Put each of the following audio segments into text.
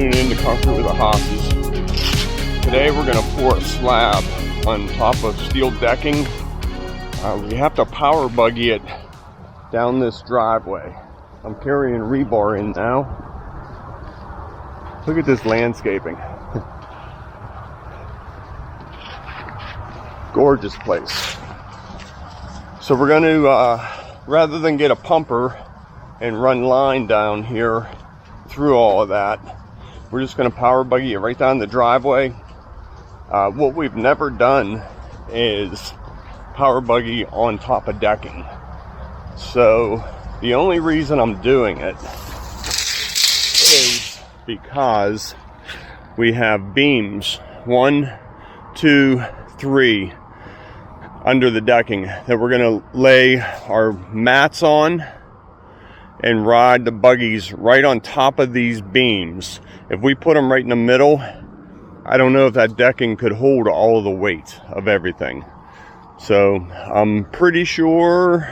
tuning in to Comfort with the Hosses. Today we're going to pour a slab on top of steel decking. We have to power buggy it down this driveway. I'm carrying rebar in now. Look at this landscaping. Gorgeous place. So we're going to, rather than get a pumper and run line down here through all of that, we're just going to power buggy it right down the driveway. What we've never done is power buggy on top of decking. So the only reason I'm doing it is because we have beams, 1, 2, 3 under the decking that we're going to lay our mats on and ride the buggies right on top of these beams. If we put them right in the middle, I don't know if that decking could hold all of the weight of everything. So I'm pretty sure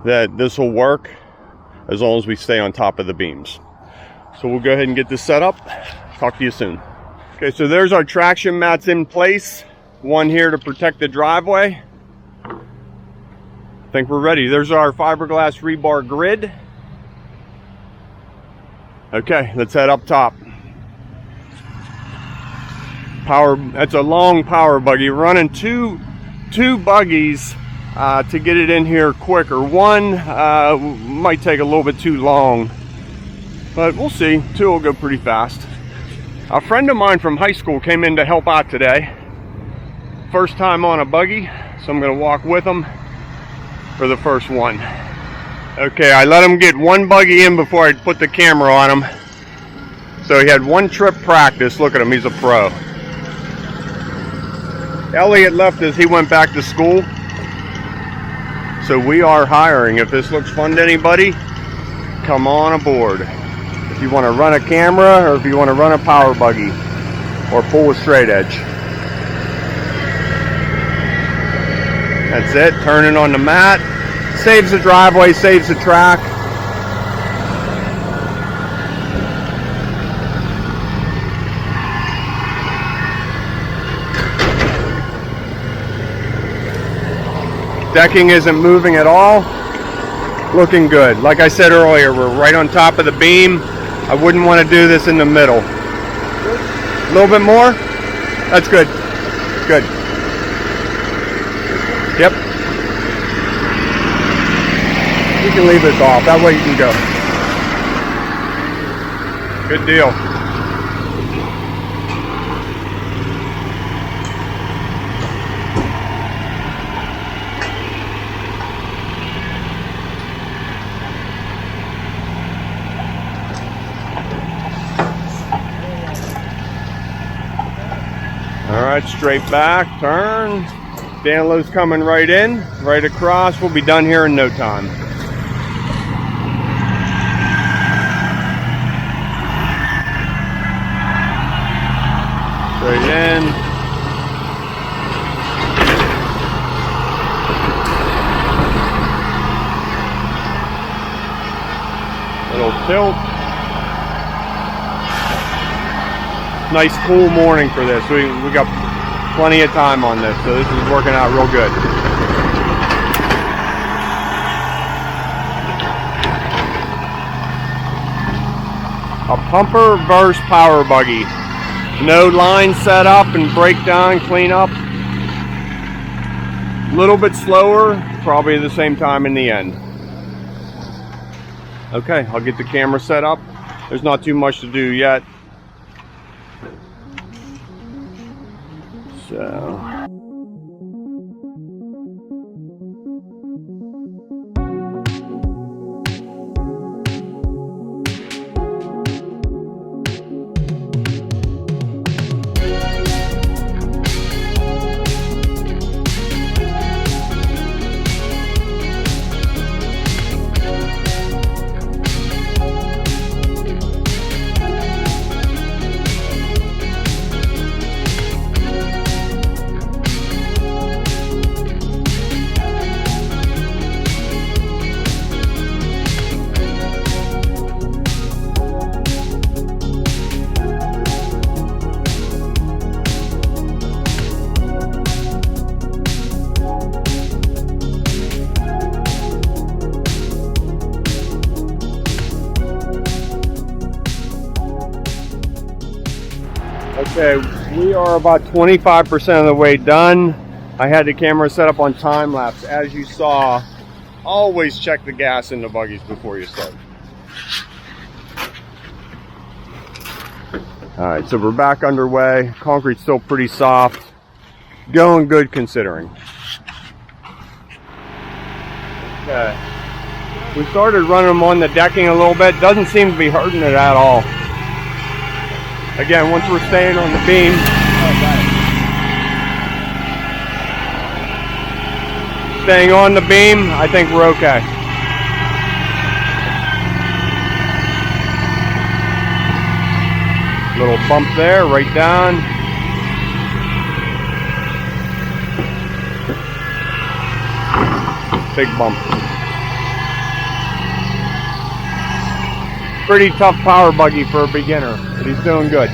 that this will work as long as we stay on top of the beams. So we'll go ahead and get this set up. Talk to you soon. Okay, so there's our traction mats in place. One here to protect the driveway. I think we're ready. There's our fiberglass rebar grid. Okay, let's head up top. That's a long power buggy. We're running two buggies to get it in here quicker. One might take a little bit too long, but we'll see. Two will go pretty fast. A friend of mine from high school came in to help out today. First time on a buggy, so I'm going to walk with him for the first one. Okay, I let him get one buggy in before I put the camera on him. So he had one trip practice. Look at him, he's a pro. Elliot left as he went back to school. So we are hiring. If this looks fun to anybody, come on aboard. If you want to run a camera or if you want to run a power buggy or pull a straight edge. That's it, turning on the mat. Saves the driveway, saves the track. Decking isn't moving at all. Looking good. Like I said earlier, we're right on top of the beam. I wouldn't want to do this in the middle. A little bit more? That's good. Good. Yep. You can leave this off. That way you can go. Good deal. All right, straight back, turn. Danlo's coming right in, right across. We'll be done here in no time. Straight in. Little tilt. Nice cool morning for this. We got plenty of time on this, so this is working out real good. A pumper versus power buggy. No line set up and breakdown, clean up. A little bit slower, probably the same time in the end. Okay, I'll get the camera set up. There's not too much to do yet. So Okay, we are about 25% of the way done. I had the camera set up on time lapse. As you saw, always check the gas in the buggies before you start. All right, so we're back underway. Concrete's still pretty soft. Going good considering. Okay. We started running them on the decking a little bit. Doesn't seem to be hurting it at all. Again, once we're staying on the beam. Staying on the beam, I think we're okay. Little bump there, right down. Big bump. Pretty tough power buggy for a beginner, but he's doing good.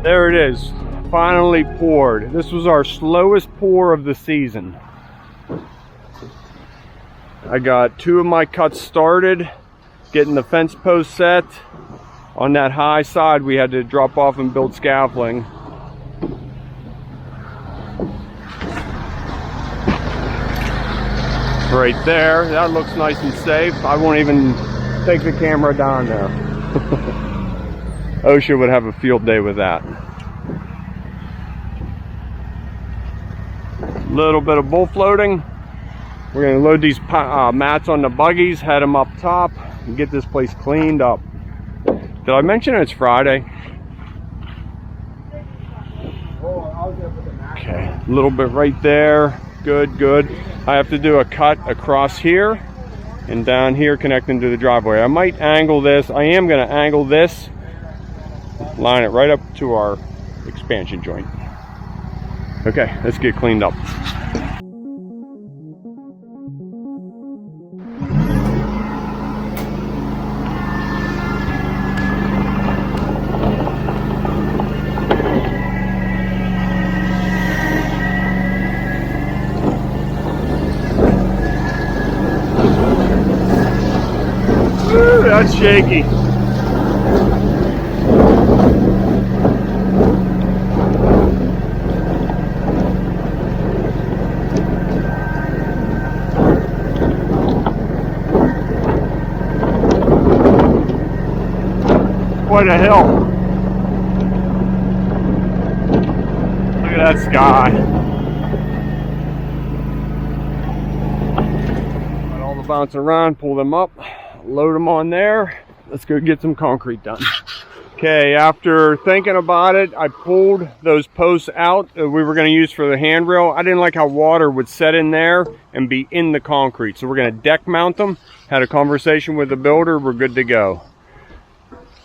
There it is, finally poured. This was our slowest pour of the season. I got 2 of my cuts started, getting the fence post set. On that high side, we had to drop off and build scaffolding. Right there, that looks nice and safe. I won't even take the camera down there. OSHA would have a field day with that. Little bit of bull floating. We're going to load these mats on the buggies, head them up top, and get this place cleaned up. Did I mention it's Friday? Okay, a little bit right there. Good, good. I have to do a cut across here and down here connecting to the driveway. I might angle this. I am going to angle this. Line it right up to our expansion joint. Okay, let's get cleaned up. Ooh, that's shaky. Quite a hill. Look at that sky. Got all the bouncing around, pull them up, load them on there. Let's go get some concrete done. Okay, after thinking about it, I pulled those posts out that we were going to use for the handrail. I didn't like how water would set in there and be in the concrete. So we're going to deck mount them. Had a conversation with the builder. We're good to go.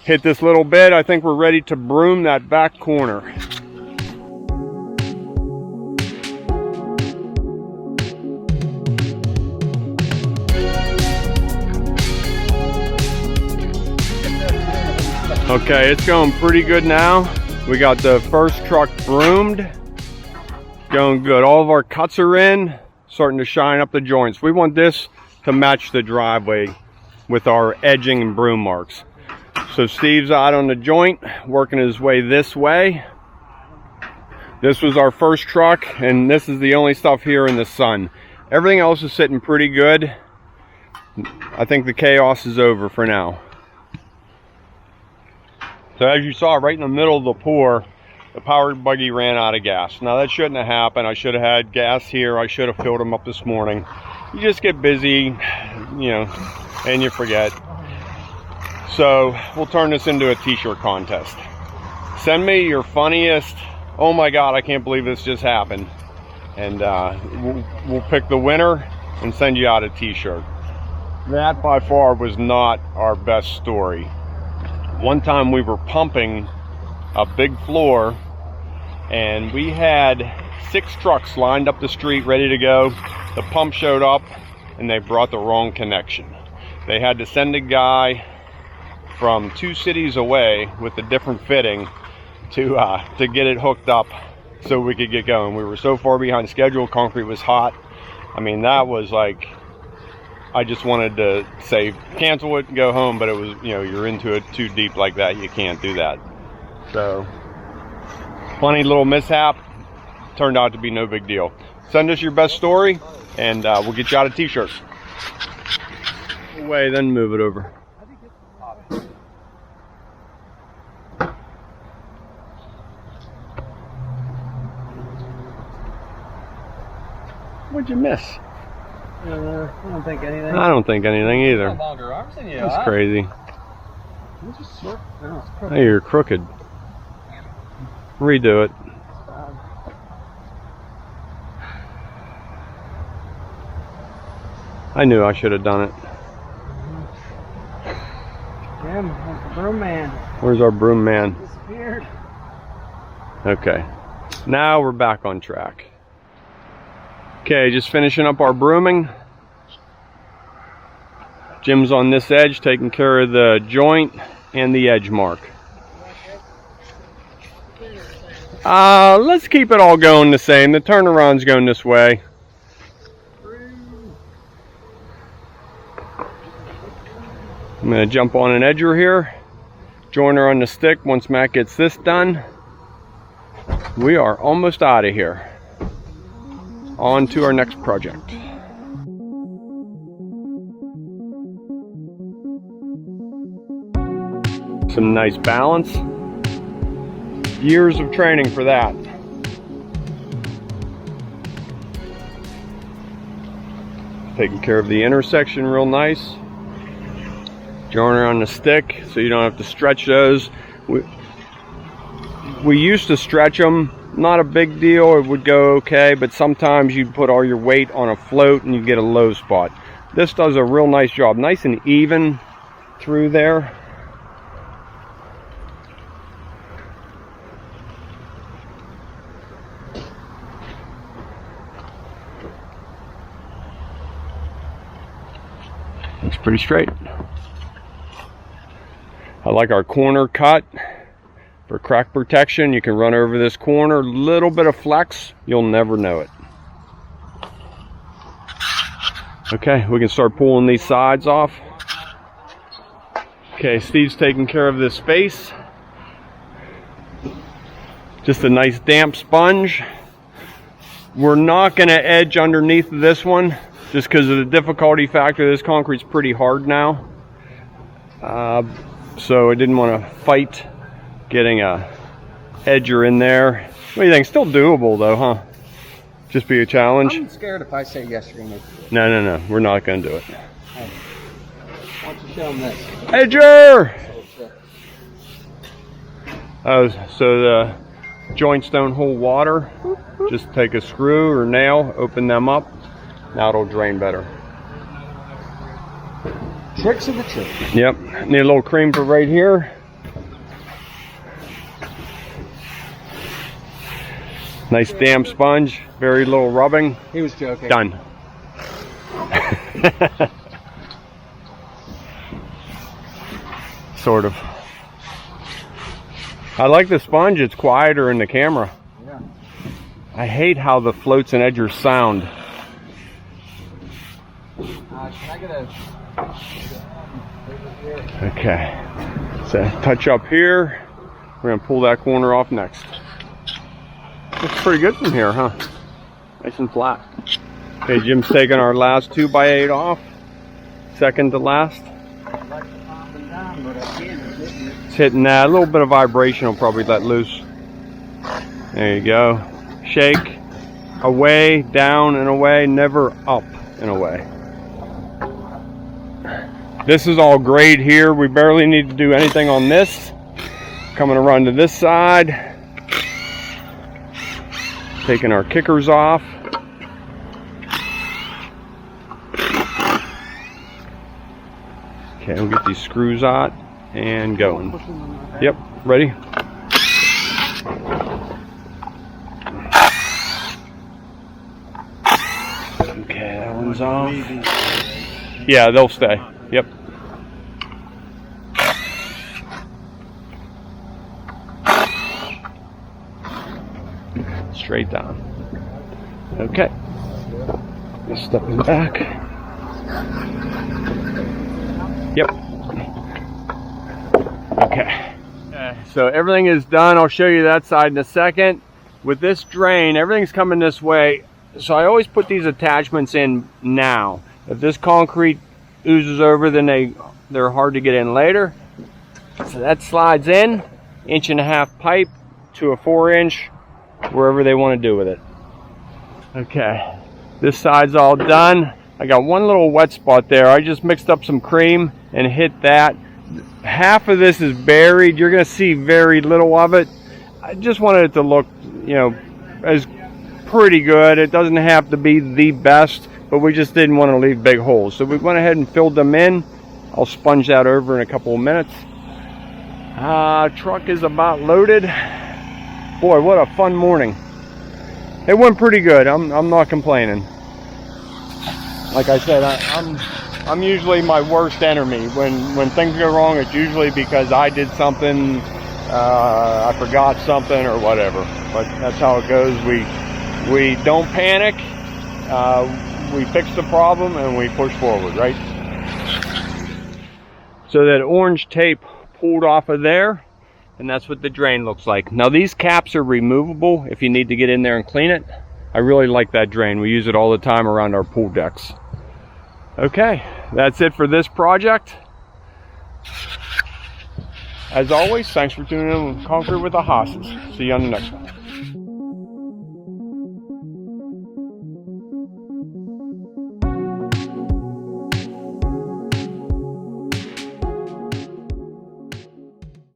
Hit this little bit. I think we're ready to broom that back corner. Okay, it's going pretty good now. We got the first truck broomed. Going good. All of our cuts are in, starting to shine up the joints. We want this to match the driveway with our edging and broom marks. So Steve's out on the joint, working his way this way. This was our first truck, and this is the only stuff here in the sun. Everything else is sitting pretty good. I think the chaos is over for now. So as you saw, right in the middle of the pour, the powered buggy ran out of gas. Now that shouldn't have happened. I should have had gas here. I should have filled them up this morning. You just get busy, you know, and you forget. So we'll turn this into a t-shirt contest. Send me your funniest, oh my God, I can't believe this just happened. And we'll pick the winner and send you out a t-shirt. That by far was not our best story. One time we were pumping a big floor, and we had 6 trucks lined up the street ready to go. The pump showed up and they brought the wrong connection. They had to send a guy from 2 cities away with a different fitting to get it hooked up so we could get going. We were so far behind schedule. Concrete was hot. I mean, that was like, I just wanted to say cancel it and go home, but it was, you know, you're into it too deep like that, you can't do that. So funny little mishap, turned out to be no big deal. Send us your best story and we'll get you out a t-shirt. Away, then move it over. What'd you miss? I don't think anything. I don't think anything either. Longer arms than you. That's crazy. No, Hey, you're crooked. Redo it. I knew I should have done it. Jim, broom man. Where's our broom man? Disappeared. Okay. Now we're back on track. Okay, just finishing up our brooming. Jim's on this edge, taking care of the joint and the edge mark. Let's keep it all going the same. The turnaround's going this way. I'm going to jump on an edger here, join her on the stick. Once Matt gets this done, we are almost out of here. On to our next project. Some nice balance. Years of training for that. Taking care of the intersection real nice. Joiner on the stick so you don't have to stretch those. We used to stretch them. Not a big deal, it would go okay, but sometimes you'd put all your weight on a float and you get a low spot. This does a real nice job, nice and even through there. Looks pretty straight. I like our corner cut. For crack protection, you can run over this corner, little bit of flex, you'll never know it. Okay, we can start pulling these sides off. Okay, Steve's taking care of this space. Just a nice damp sponge. We're not going to edge underneath this one, just because of the difficulty factor. This concrete's pretty hard now. So I didn't want to fight getting a edger in there. What do you think? Still doable though, huh? Just be a challenge? I'm scared if I say yes, you're going to. No. We're not going to do it. Hey, why don't you show them this? Edger! Oh, so the joints don't hold water. Just take a screw or nail, open them up. Now it'll drain better. Tricks of the trade. Yep. Need a little cream for right here. Nice damp sponge, very little rubbing. He was joking. Done. Sort of. I like the sponge, it's quieter in the camera. Yeah. I hate how the floats and edgers sound. Can I get a... Okay, so touch up here. We're gonna pull that corner off next. Looks pretty good from here, huh? Nice and flat. Okay, Jim's taking our last 2x8 off. Second to last. It's hitting that. A little bit of vibration will probably let loose. There you go. Shake. Away, down and away, never up and away. This is all grade here. We barely need to do anything on this. Coming around to this side. Taking our kickers off. Okay, we'll get these screws out and going. Yep, ready? Okay, that one's off. Yeah, they'll stay. Yep. Straight down. Okay. Just stepping back. Yep. Okay. So everything is done. I'll show you that side in a second. With this drain, everything's coming this way. So I always put these attachments in now. If this concrete oozes over, then they're hard to get in later. So that slides in, 1.5 inch pipe to a 4-inch, wherever they want to do with it. Okay, this side's all done. I got one little wet spot there. I just mixed up some cream and hit that. Half of this is buried. You're going to see very little of it. I just wanted it to look, you know, as pretty good. It doesn't have to be the best, but we just didn't want to leave big holes. So we went ahead and filled them in. I'll sponge that over in a couple of minutes. Truck is about loaded. Boy, what a fun morning. It went pretty good. I'm not complaining. Like I said, I'm usually my worst enemy. When things go wrong, it's usually because I did something, I forgot something or whatever. But that's how it goes. We don't panic. We fix the problem and we push forward, right? So that orange tape pulled off of there, and that's what the drain looks like. Now these caps are removable if you need to get in there and clean it. I really like that drain. We use it all the time around our pool decks. Okay, that's it for this project. As always, thanks for tuning in with Concrete with the Hosses. See you on the next one.